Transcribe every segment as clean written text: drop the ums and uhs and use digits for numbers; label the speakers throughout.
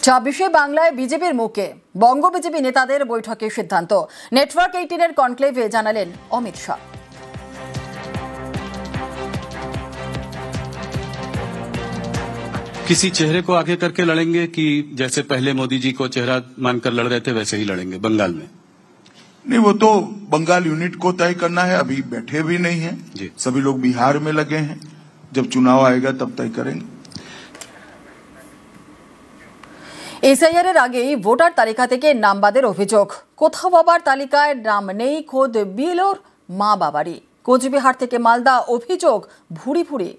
Speaker 1: ছাব্বিশে বাংলায় বিজেপির মুখে বঙ্গ বিজেপি নেতাদের বৈঠকের সিদ্ধান্ত। নেটওয়ার্ক 18-এর কনক্লেভে জানালেন অমিত শাহ।
Speaker 2: किसी चेहरे को आगे करके लड़ेंगे कि जैसे पहले मोदी जी को चेहरा मानकर लड़ रहे थे वैसे ही लड़ेंगे बंगाल में?
Speaker 3: नहीं, वो तो बंगाल यूनिट को तय करना है। अभी बैठे भी नहीं है, सभी लोग बिहार में लगे हैं। जब चुनाव आएगा तब तय करेंगे।
Speaker 1: এসআইআরের আগেই ভোটার তালিকা থেকে নাম বাদের অভিযোগ। কোথাও আবার তালিকায় নাম নেই খোদ বিএলওর মা বাবারই। কোচবিহার থেকে মালদা অভিযোগ ভুরি ভুরি।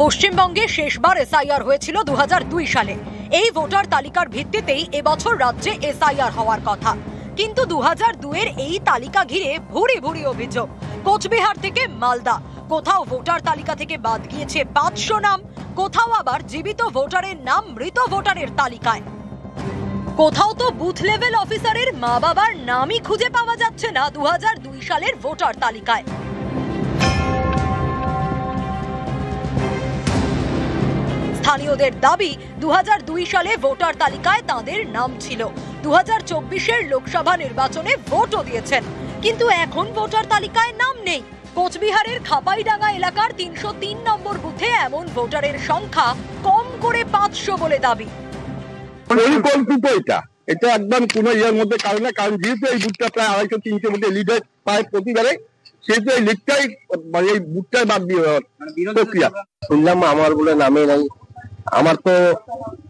Speaker 4: পশ্চিমবঙ্গে শেষবার এসআইআর হয়েছিল 2002 সালে। এই ভোটার তালিকার ভিত্তিতেই এবছর রাজ্যে এসআইআর হওয়ার কথা, কিন্তু 2002-এর এই তালিকা ঘিরে ভুরি ভুরি অভিযোগ। কোচবিহার থেকে মালদা, কোথাও ভোটার তালিকা থেকে বাদ গিয়েছে 500 নাম, কোথাও আবার জীবিত ভোটারের নাম মৃত ভোটারের তালিকায়। কোথাও তো বুথ লেভেল অফিসারের মা বাবার নামই খুঁজে পাওয়া যাচ্ছে না 2002 সালের ভোটার তালিকায়। স্থানীয়দের দাবি 2002 সালে ভোটার তালিকায় তাদের নাম ছিল। 2024-এর লোকসভা নির্বাচনে ভোটও দিয়েছেন, কিন্তু এখন ভোটার তালিকায় নাম নেই। কোচবিহারের খাপাইডাঙ্গা এলাকার 303 নম্বর বুথে এমন ভোটারের সংখ্যা কম করে 500 বলে দাবি।
Speaker 5: পরিকল্পিত এটা একদম কোনো ইয়ের মধ্যে কারণ না, কারণ যেহেতু এই বুথটা প্রায় 250-300 মধ্যে লিডার পায় প্রতিবারে, সেহেতু এই লিডটাই এই বুথটাই বাদ দিয়ে প্রক্রিয়া। শুনলাম আমার বলে নামে নাই। আমার তো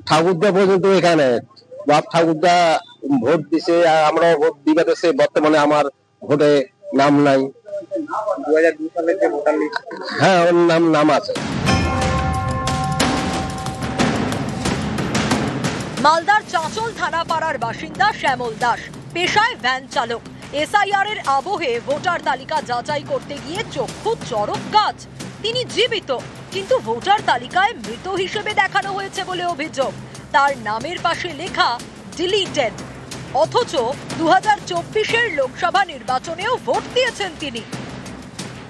Speaker 5: ঠাকুরদা পর্যন্ত এখানে বাপ ঠাকুরদা ভোট দিছে, আর আমরা ভোট দিবা দিছে। বর্তমানে আমার ভোটে নাম নাই। 2002 সালের যে ভোটার লিস্ট, হ্যাঁ ওর নাম আছে।
Speaker 4: মালদার চাঁচল থানাপাড়ার বাসিন্দা শ্যামল দাস, পেশায় ভ্যান চালক। এসআইআর এর আবহে ভোটার তালিকা যাচাই করতে গিয়ে চক্ষু চড়ক গাছ। তিনি জীবিত, কিন্তু ভোটার তালিকায় মৃত হিসেবে দেখানো হয়েছে বলে অভিযোগ। তার নামের পাশে লেখা ডিলিটেড, অথচ 2024-এর লোকসভা নির্বাচনেও ভোট দিয়েছেন তিনি।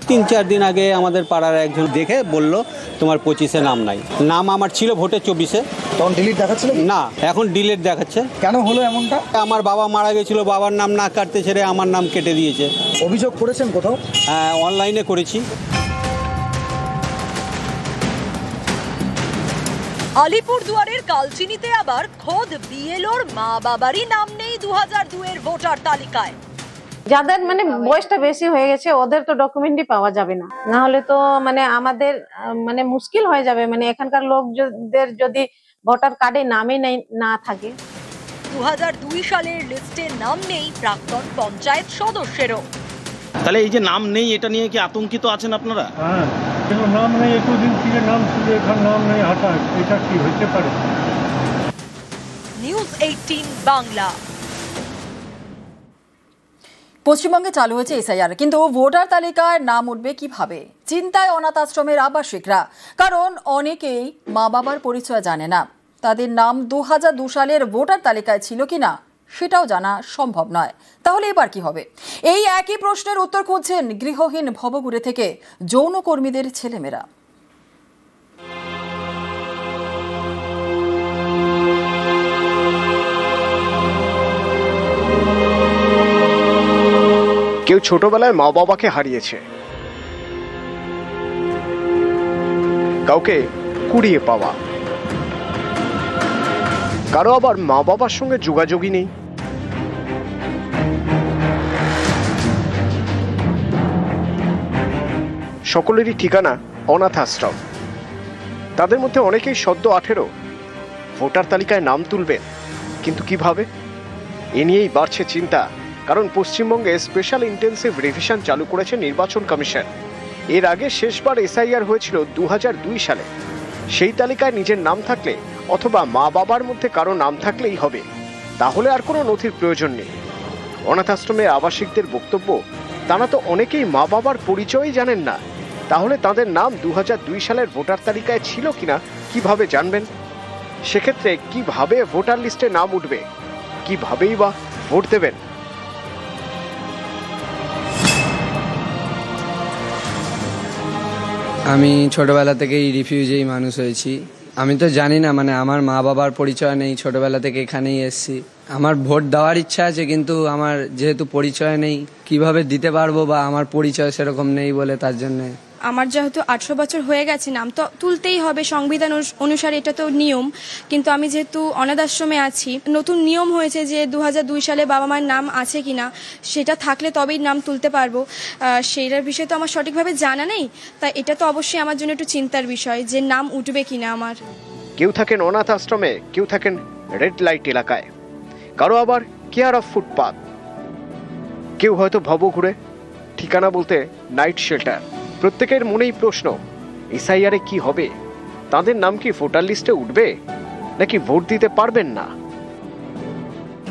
Speaker 6: 3-4 দিন আগে আমাদের পাড়ার একজন দেখে বলল তোমার 25-এ নাম নাই। নাম আমার ছিল ভোটে 24-এ।
Speaker 7: তখন ডিলিট দেখাচ্ছিল
Speaker 6: না, এখন ডিলিট দেখাচ্ছে।
Speaker 7: কেন হলো এমনটা?
Speaker 6: আমার বাবা মারা গেছিল, বাবার নাম না কাটতে ছেড়ে আমার নাম কেটে দিয়েছে।
Speaker 7: অভিযোগ করেছেন কোথাও?
Speaker 6: হ্যাঁ, অনলাইনে করেছি।
Speaker 4: আলিপুরদুয়ারের কালচিনিতে আবার খোদ বিএলওর মা বাবারই নাম নেই 2002-এর ভোটার তালিকায়।
Speaker 8: যাদের মানে বয়সটা বেশি হয়ে গেছে ওদের তো ডকুমেন্টই পাওয়া যাবে না, না হলে তো মানে আমাদের মানে মুশকিল হয়ে যাবে। মানে এখানকার লোকদের যদি ভোটার কার্ডে নামই না থাকে।
Speaker 4: 2002 সালের লিস্টে নাম নেই প্রাক্তন পঞ্চায়েত সদস্যেরও।
Speaker 9: তাহলে এই যে নাম নেই, এটা নিয়ে কি আতঙ্কিত আছেন আপনারা?
Speaker 10: হ্যাঁ, কেন নাম নেই? এতদিন থেকে নাম ছিল, এখন নাম নেই, হঠাৎ এটা কি হতে পারে?
Speaker 4: নিউজ 18 বাংলা।
Speaker 1: পশ্চিমবঙ্গে চালু হয়েছে এসআইআর, কিন্তু ভোটার তালিকায় নাম উঠবে কিভাবে? চিন্তায় অনাথ আশ্রমের আবাসিকরা, কারণ অনেকেই মা বাবার পরিচয় জানে না। তাদের নাম 2002 সালের ভোটার তালিকায় ছিল কিনা সেটাও জানা সম্ভব নয়। তাহলে এবার কি হবে? এই একই প্রশ্নের উত্তর খুঁজছেন গৃহহীন ভবঘুরে থেকে যৌনকর্মীদের ছেলেমেয়েরা।
Speaker 11: কেউ ছোটবেলায় মা বাবাকে হারিয়েছে, কাউকে কুড়িয়ে পাওয়া, কারো আবার মা বাবার সঙ্গে যোগাযোগই নেই। সকলেরই ঠিকানা অনাথ আশ্রম। তাদের মধ্যে অনেকেই সদ্য 18, ভোটার তালিকায় নাম তুলবেন, কিন্তু কিভাবে? এ নিয়েই বাড়ছে চিন্তা, কারণ পশ্চিমবঙ্গে স্পেশাল ইন্টেন্সিভ রিভিশন চালু করেছে নির্বাচন কমিশন। এর আগে শেষবার এসআইআর হয়েছিল 2002 সালে। সেই তালিকায় নিজের নাম থাকলে অথবা মা বাবার মধ্যে কারো নাম থাকলেই হবে, তাহলে আর কোনো নথির প্রয়োজন নেই। অনাথ আশ্রমের আবাসিকদের বক্তব্য, তারা তো অনেকেই মা বাবার পরিচয়ই জানেন না। তাহলে তাদের নাম 2002 সালের ভোটার তালিকায় ছিল কিনা কিভাবে জানবেন? সেক্ষেত্রে কিভাবে ভোটার লিস্টে নাম উঠবে? কিভাবেই বা ভোট দেবেন?
Speaker 12: আমি ছোটবেলা থেকেই রিফিউজি মানুষ হয়েছি। আমি তো জানি না, মানে আমার মা বাবার পরিচয় নেই, ছোটবেলা থেকে এখানেই এসেছি। আমার ভোট দেওয়ার ইচ্ছা আছে, কিন্তু আমার যেহেতু পরিচয় নেই কিভাবে দিতে পারবো, বা আমার পরিচয় সেরকম নেই বলে তার জন্য।
Speaker 13: আমার যেহেতু 18 বছর হয়ে গেছে, নাম তো তুলতেই হবে, সংবিধান অনুসারে এটা তো নিয়ম। কিন্তু আমি যেহেতু অনাথ আশ্রমে আছি, নতুন নিয়ম হয়েছে যে 2002 সালে বাবা মায়ের নাম আছে কিনা, সেটা থাকলে তবেই নাম তুলতে পারবো। সেইটার বিষয়ে তো আমার সঠিকভাবে জানা নেই, তাই এটা তো অবশ্যই আমার জন্য একটু চিন্তার বিষয় যে নাম উঠবে কিনা আমার।
Speaker 11: কেউ থাকেন অনাথ আশ্রমে, কেউ থাকেন রেড লাইট এলাকায়, কারো আবার কেয়ার অফ ফুটপাথ, কেউ হয়তো ভবঘুরে, ঠিকানা বলতে নাইট শেল্টার। প্রত্যেকের মনেই প্রশ্ন, এসআইআরে কি হবে? তাদের নাম কি ভোটার লিস্টে উঠবে, নাকি ভোট দিতে পারবেন না?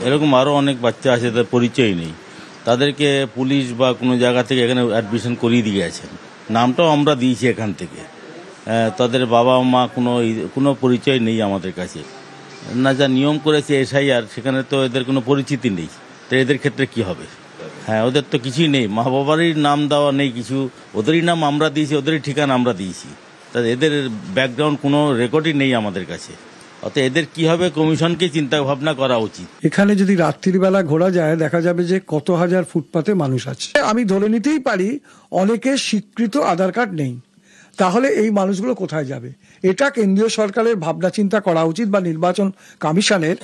Speaker 14: এরকম আরও অনেক বাচ্চা আছে তাদের পরিচয় নেই, তাদেরকে পুলিশ বা কোনো জায়গা থেকে এখানে অ্যাডমিশন করিয়ে দিয়ে গেছেন, নামটাও আমরা দিয়েছি এখান থেকে। তাদের বাবা মা কোনো পরিচয় নেই আমাদের কাছে, না যা নিয়ম করেছে এসআইআর, সেখানে তো এদের কোনো পরিচিতি নেই। তো এদের ক্ষেত্রে কি হবে? হ্যাঁ, ওদের তো কিছুই নেই, মা বাবারই নাম দেওয়া নেই কিছু, ওদেরই নাম আমরা দিয়েছি, ওদেরই ঠিকানা আমরা দিয়েছি, তাদের এদের ব্যাকগ্রাউন্ড কোনো রেকর্ডই নেই আমাদের কাছে। অর্থাৎ এদের কি হবে কমিশনকে চিন্তা ভাবনা করা উচিত।
Speaker 10: এখানে যদি রাত্রির বেলা ঘোরা যায় দেখা যাবে যে কত হাজার ফুটপাতে মানুষ আছে। আমি ধরে নিতেই পারি অনেকের স্বীকৃত আধার কার্ড নেই, তাহলে এই মানুষগুলো কোথায় যাবে? এটা কেন্দ্রীয় সরকারের ভাবনা চিন্তা করা উচিত, বা নির্বাচন কমিশনের,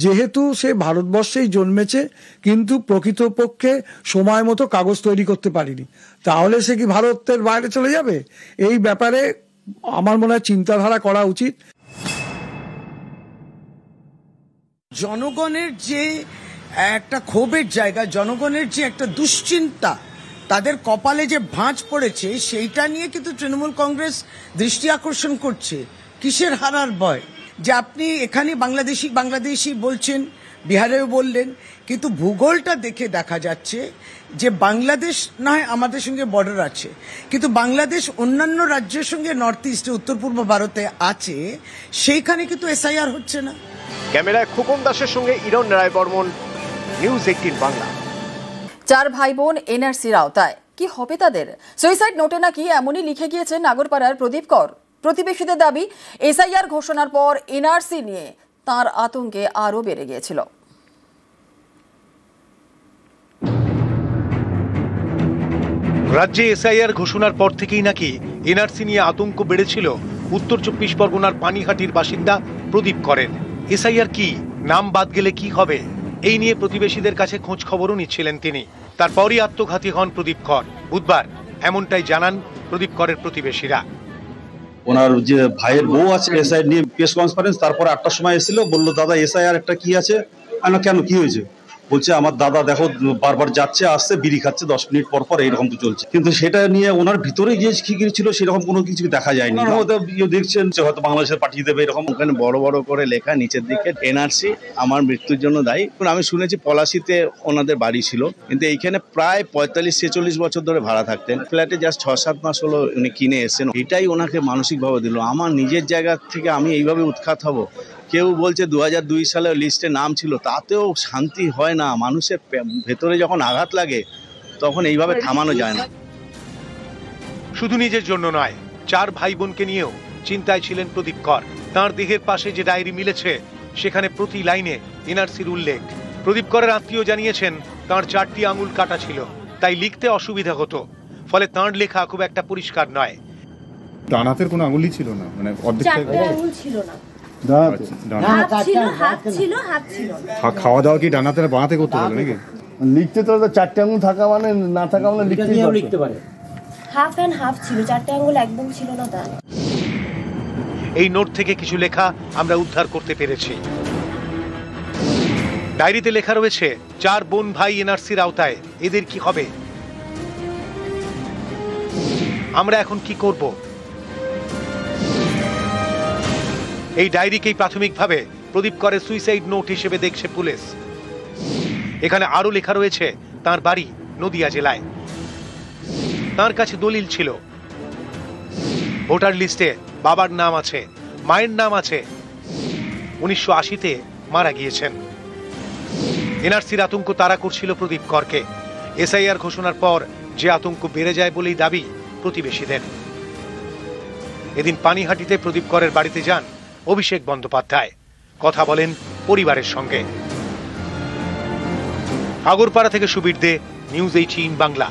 Speaker 10: যেহেতু সে ভারতবর্ষেই জন্মেছে কিন্তু প্রকৃতপক্ষে সময় মতো কাগজ তৈরি করতে পারেনি, তাহলে সে কি ভারতের বাইরে চলে যাবে? এই ব্যাপারে আমার মনে হয় চিন্তাধারা করা উচিত।
Speaker 7: জনগণের যে একটা ক্ষোভের জায়গা, জনগণের যে একটা দুশ্চিন্তা, তাদের কপালে যে ভাঁজ পড়েছে, সেইটা নিয়ে কিন্তু তৃণমূল কংগ্রেস দৃষ্টি আকর্ষণ করছে। কিসের হারার ভয়? যে আপনি এখানে বাংলাদেশি বলছেন, বিহারেও বললেন, কিন্তু ভূগোলটা দেখে দেখা যাচ্ছে যে বাংলাদেশ না হয় আমাদের সঙ্গে বর্ডার আছে, কিন্তু বাংলাদেশ অন্যান্য রাজ্যের সঙ্গে নর্থ ইস্টে, উত্তর পূর্ব ভারতে আছে, সেইখানে কিন্তু এসআইআর হচ্ছে না।
Speaker 11: ক্যামেরায় খোকন দাসের সঙ্গে ইরণ রায় বর্মন, নিউজ 18 বাংলা।
Speaker 1: 4 ভাই বোন এনআরসির আওতায়, কি হবে তাদের? সুইসাইড নোটে নাকি এমনই লিখে গিয়েছেন নাগরপাড়ার প্রদীপ কর। প্রতিবেশীদের দাবি, এসআইআর ঘোষণার পর এনআরসি নিয়ে তার আতঙ্কে আরও বেড়ে গিয়েছিল।
Speaker 15: রাজ্যে এসআইআর ঘোষণার পর থেকেই নাকি এনআরসি নিয়ে আতঙ্ক বেড়েছিল উত্তর 24 পরগনার পানিহাটির বাসিন্দা প্রদীপ করের। এসআইআর কি, নাম বাদ গেলে কি হবে, এই নিয়ে প্রতিবেশীদের কাছে খোঁজ খবরও নিচ্ছিলেন তিনি। তারপরই আত্মঘাতী হন প্রদীপ কর। বুধবার এমনটাই জানান প্রদীপ করের প্রতিবেশীরা।
Speaker 16: ওনার যে ভাইয়ের বউ আছে এসআইআর নিয়ে প্রেস কনফারেন্স, তারপরে 8টার সময় এসেছিল, বললো দাদা এসআইআর একটা কি আছে। আমি কেন, কি হয়েছে? বলছে আমার দাদা দেখো বারবার যাচ্ছে আসছে, বিড়ি খাচ্ছে 10 মিনিট পর পর, এইরকম তো চলছে। কিন্তু সেটা নিয়ে ওনার ভিতরে গিয়ে কি ছিল সেরকম কোনো কিছু দেখা যায়নি। হয়তো দেখছেন যে হয়তো বাংলাদেশের পাঠিয়ে দেবে এরকম।
Speaker 17: ওখানে বড় বড় করে লেখা নিচের দিকে এনআরসি আমার মৃত্যুর জন্য দায়ী। আমি শুনেছি পলাশিতে ওনাদের বাড়ি ছিল, কিন্তু এইখানে প্রায় 45-46 বছর ধরে ভাড়া থাকতেন। ফ্ল্যাটে জাস্ট 6-7 মাস হলো উনি কিনে এসেছেন। এটাই ওনাকে মানসিকভাবে দিল। আমার নিজের জায়গা থেকে আমি এইভাবে উৎখাত হব। কেউ বলছে 2002 সালে লিস্টে নাম ছিল, তাতেও শান্তি হয় না। মানুষের ভেতরে যখন আঘাত লাগে তখন এইভাবে থামানো যায় না।
Speaker 15: শুধু নিজের জন্য নয়, 4 ভাই বোনকে নিয়েও চিন্তায় ছিলেন প্রদীপ কর। তাঁর দেহের পাশে যে ডায়েরি মিলেছে সেখানে প্রতি লাইনে এনআরসির উল্লেখ। প্রদীপ করের আত্মীয় জানিয়েছেন তাঁর 4টি আঙুল কাটা ছিল, তাই লিখতে অসুবিধা হতো। ফলে তাঁর লেখা খুব একটা পরিষ্কার নয়।
Speaker 18: ডান হাতের কোনো আঙুলই ছিল না, মানে অর্ধেক
Speaker 19: ছিল না।
Speaker 18: খাওয়া দাওয়া কি ডান হাতে না বাঁ হাতে করতে পারে নাকি?
Speaker 5: লিখতে তো 4টে আঙুল থাকা মানে না থাকা মানে লিখতে পারে।
Speaker 19: হাফ এন্ড হাফ ছিল, 4টে আঙুল একদম ছিল না। তা
Speaker 15: এই নোট থেকে কিছু লেখা আমরা উদ্ধার করতে পেরেছি। ডায়েরিতে লেখা রয়েছে 4 বোন ভাই এনআরসির আওতায়, এদের কি হবে? আমরা এখন কি করব? এই ডায়েরিকেই প্রাথমিকভাবে প্রদীপ করের সুইসাইড নোট হিসেবে দেখছে পুলিশ। এখানে আরো লেখা রয়েছে তার বাড়ি নদিয়া জেলায়। তার কাছে দলিল ছিল, ভোটার লিস্টে বাবার নাম আছে, মায়ের নাম আছে, 1980-তে মারা গিয়েছেন। এনআরসির আতঙ্ক তাড়া করছিল প্রদীপ করকে। এসআইআর ঘোষণার পর যে আতঙ্ক বেড়ে যায় বলেই দাবি প্রতিবেশীদের। এদিন পানিহাটিতে প্রদীপ করের বাড়িতে যান অভিষেক বন্দ্যোপাধ্যায়, কথা বলেন পরিবারের সঙ্গে। আগরপাড়া থেকে সুবীর দে, নিউজ 18 বাংলা।